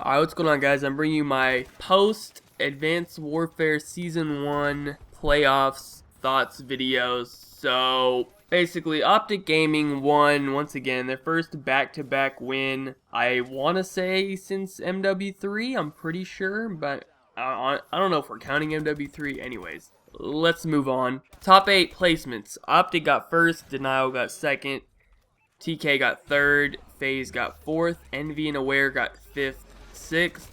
Alright, what's going on, guys? I'm bringing you my post Advanced Warfare Season 1 playoffs thoughts videos. So, basically, Optic Gaming won, once again, their first back-to-back win, I want to say since MW3, I'm pretty sure, but I don't know if we're counting MW3. Anyways, let's move on. Top 8 placements. Optic got first, Denial got second, TK got third, FaZe got fourth, Envy and Aware got fifth, 6th,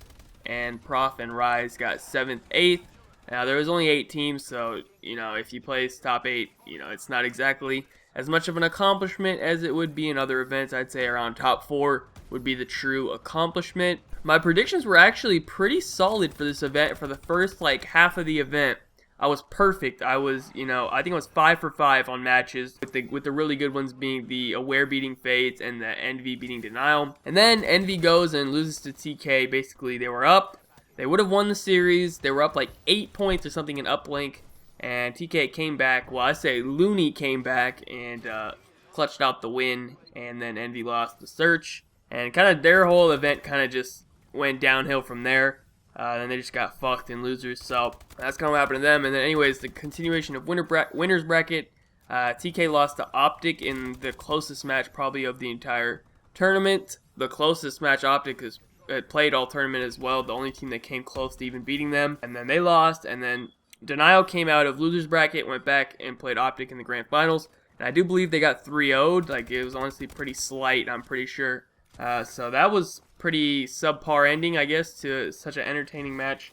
and Prof and Rise got 7th, 8th. Now, there was only 8 teams, so, if you place top 8, it's not exactly as much of an accomplishment as it would be in other events. I'd say around top 4 would be the true accomplishment. My predictions were actually pretty solid for this event. For the first, half of the event, I was perfect. I was, I think I was 5 for 5 on matches, with the really good ones being the Aware beating FaZe and the Envy beating Denial. And then Envy goes and loses to TK. Basically, they were up. They would have won the series. They were up like 8 points or something in uplink, and TK came back. Well, I say Looney came back and clutched out the win, and then Envy lost the search. And kind of their whole event kind of just went downhill from there. Then they just got fucked in losers, so that's kind of what happened to them. And then anyways, the continuation of winners bracket, TK lost to Optic in the closest match probably of the entire tournament. The closest match Optic has played all tournament as well, the only team that came close to even beating them. And then they lost, and then Denial came out of losers bracket, went back and played Optic in the grand finals. And I do believe they got 3-0'd, it was honestly pretty slight, I'm pretty sure. So that was pretty subpar ending, I guess, to such an entertaining match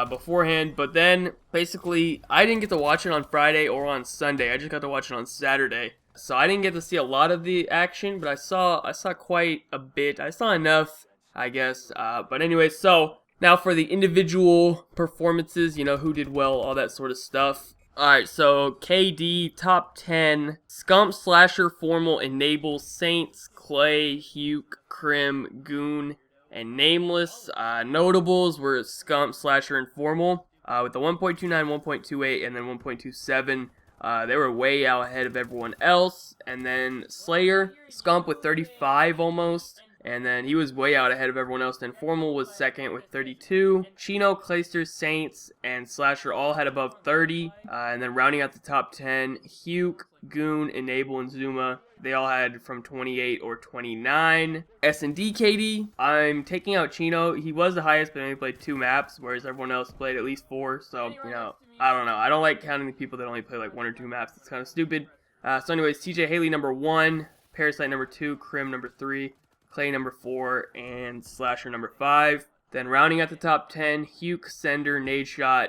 beforehand. But then, basically, I didn't get to watch it on Friday or on Sunday. I just got to watch it on Saturday. So I didn't get to see a lot of the action, but I saw quite a bit. I saw enough, I guess. But anyway, so now for the individual performances, who did well, all that sort of stuff. Alright, so KD, top 10, Scump, Slasher, Formal, Enable, Saints, Clay, Huke, Crim, Goon, and Nameless. Notables were Scump, Slasher, and Formal, with the 1.29, 1.28, and then 1.27. They were way out ahead of everyone else. And then Slayer, Scump with 35 almost. And then he was way out ahead of everyone else. Then Formal was second with 32. Chino, Clayster, Saints, and Slasher all had above 30. And then rounding out the top 10, Huke, Goon, Enable, and Zuma, they all had from 28 or 29. S&D KD, I'm taking out Chino. He was the highest, but only played 2 maps, whereas everyone else played at least 4. So, I don't know. I don't like counting the people that only play 1 or 2 maps. It's kind of stupid. So anyways, TJ Haley number 1, Parasite number 2, Crim number 3, Clay number 4, and Slasher number 5. Then rounding out the top 10, Huke, Sender, Nadeshot,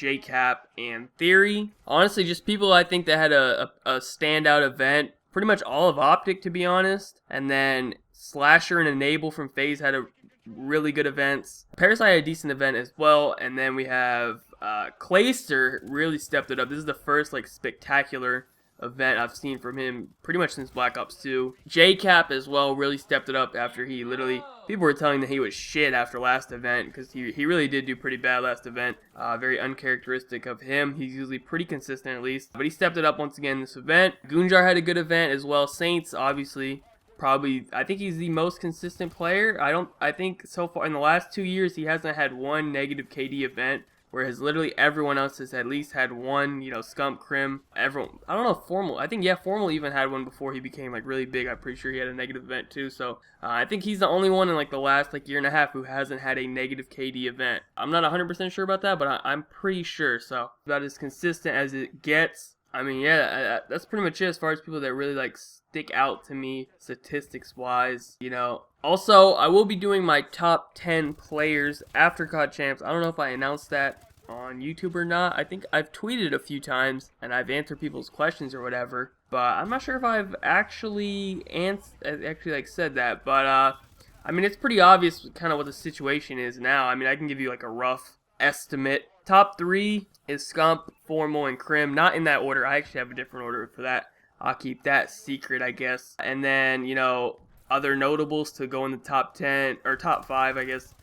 JCap, and Theory. Honestly, just people I think that had a standout event. Pretty much all of Optic, to be honest. And then Slasher and Enable from FaZe had a really good events. Parasite had a decent event as well. And then we have Clayster really stepped it up. This is the first spectacular event I've seen from him pretty much since Black Ops 2. JCap as well really stepped it up after he literally, people were telling that he was shit after last event, because he really did do pretty bad last event. Very uncharacteristic of him. He's usually pretty consistent at least, but he stepped it up once again this event. Goonjar had a good event as well. Saints, obviously, probably, I think he's the most consistent player. I think so far in the last 2 years he hasn't had one negative KD event, whereas literally everyone else has at least had one, Scump, Crim, everyone. I don't know if Formal, I think, yeah, Formal even had one before he became, really big. I'm pretty sure he had a negative event, too. So, I think he's the only one in, the last, year and a half who hasn't had a negative KD event. I'm not 100% sure about that, but I'm pretty sure. So, about as consistent as it gets. I mean, yeah, that's pretty much it as far as people that really, stick out to me statistics-wise, Also, I will be doing my top 10 players after COD Champs. I don't know if I announced that on YouTube or not. I think I've tweeted a few times, and I've answered people's questions or whatever, but I'm not sure if I've actually said that. But, I mean, it's pretty obvious kind of what the situation is now. I mean, I can give you, a rough estimate. Top 3 is Scump, Formal, and Crim. Not in that order. I actually have a different order for that. I'll keep that secret, I guess. And then, other notables to go in the top 10, or top 5, I guess.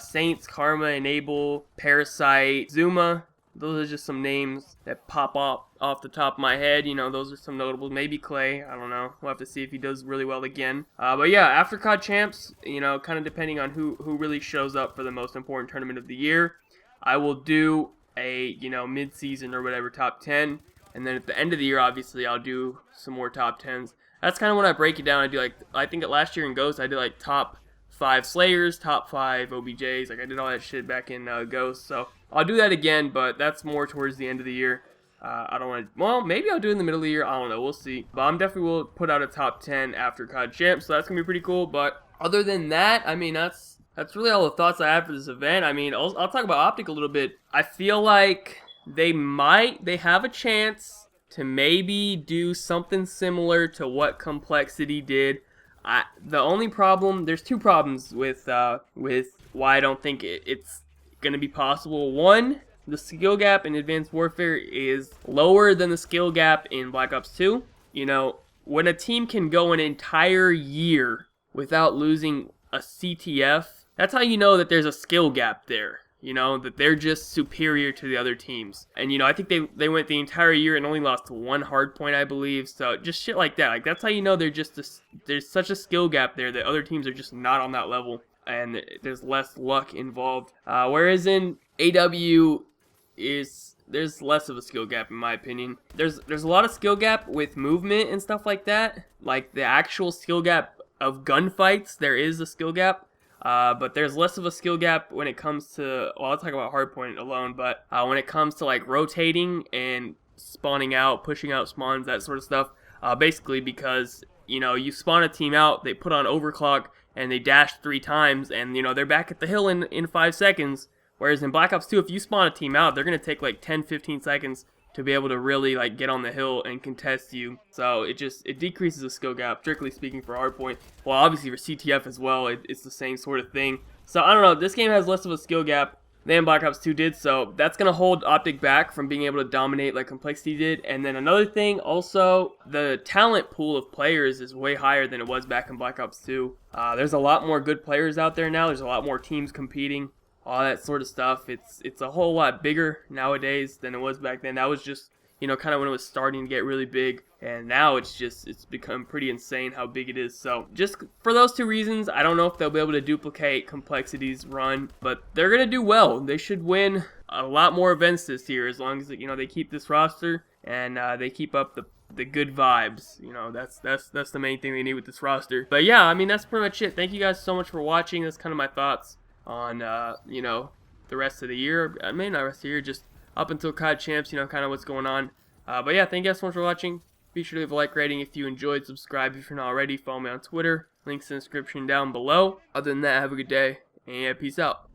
Saints, Karma, Enable, Parasite, Zuma. Those are just some names that pop up off the top of my head. You know, those are some notables. Maybe Clay. I don't know. We'll have to see if he does really well again. But yeah, after COD Champs, you know, kind of depending on who really shows up for the most important tournament of the year, I will do a, you know, mid-season or whatever top 10. And then at the end of the year, obviously, I'll do some more top 10s. That's kind of when I break it down. I do like, I think last year in Ghost, I did like top 5 Slayers, top 5 OBJs. Like I did all that shit back in Ghost. So I'll do that again, but that's more towards the end of the year. I don't want to, well, maybe I'll do it in the middle of the year. I don't know. We'll see. But I'm definitely will put out a top 10 after COD Champs. So that's going to be pretty cool. But other than that, I mean, that's really all the thoughts I have for this event. I mean, I'll talk about Optic a little bit. I feel like they have a chance to maybe do something similar to what Complexity did. The only problem, there's 2 problems with why I don't think it's going to be possible. One, the skill gap in Advanced Warfare is lower than the skill gap in Black Ops 2. You know, when a team can go an entire year without losing a CTF, that's how you know that there's a skill gap there. You know, that they're just superior to the other teams. And, you know, I think they went the entire year and only lost 1 hard point, I believe. So, just shit like that. Like, that's how you know there's such a skill gap there that other teams are just not on that level. And there's less luck involved. Whereas in AW, there's less of a skill gap, in my opinion. There's a lot of skill gap with movement and stuff like that. Like, the actual skill gap of gunfights, there is a skill gap. But there's less of a skill gap when it comes to, well, I'll talk about hardpoint alone, but when it comes to like rotating and spawning out, pushing out spawns, that sort of stuff, basically because, you know, you spawn a team out, they put on overclock, and they dash 3 times, and, you know, they're back at the hill in 5 seconds, whereas in Black Ops 2, if you spawn a team out, they're going to take like 10-15 seconds to be able to really like get on the hill and contest you. So it decreases the skill gap, strictly speaking, for hardpoint. Well, obviously for CTF as well, it's the same sort of thing. So I don't know, this game has less of a skill gap than Black Ops 2 did, so that's gonna hold Optic back from being able to dominate like Complexity did. And then another thing, also, the talent pool of players is way higher than it was back in Black Ops 2. There's a lot more good players out there now. There's a lot more teams competing. All that sort of stuff. It's a whole lot bigger nowadays than it was back then. That was just, you know, kind of when it was starting to get really big, and now it's become pretty insane how big it is. So just for those 2 reasons, I don't know if they'll be able to duplicate Complexity's run, but they're gonna do well. They should win a lot more events this year as long as, you know, they keep this roster and they keep up the good vibes. You know, that's the main thing they need with this roster. But yeah, I mean, that's pretty much it. Thank you guys so much for watching. That's kind of my thoughts on you know, the rest of the year. I mean, not rest of the year, just up until COD Champs, you know, kind of what's going on. But yeah, thank you guys so much for watching. Be sure to leave a like rating if you enjoyed, subscribe if you're not already, follow me on Twitter, links in the description down below. Other than that, have a good day, and yeah, peace out.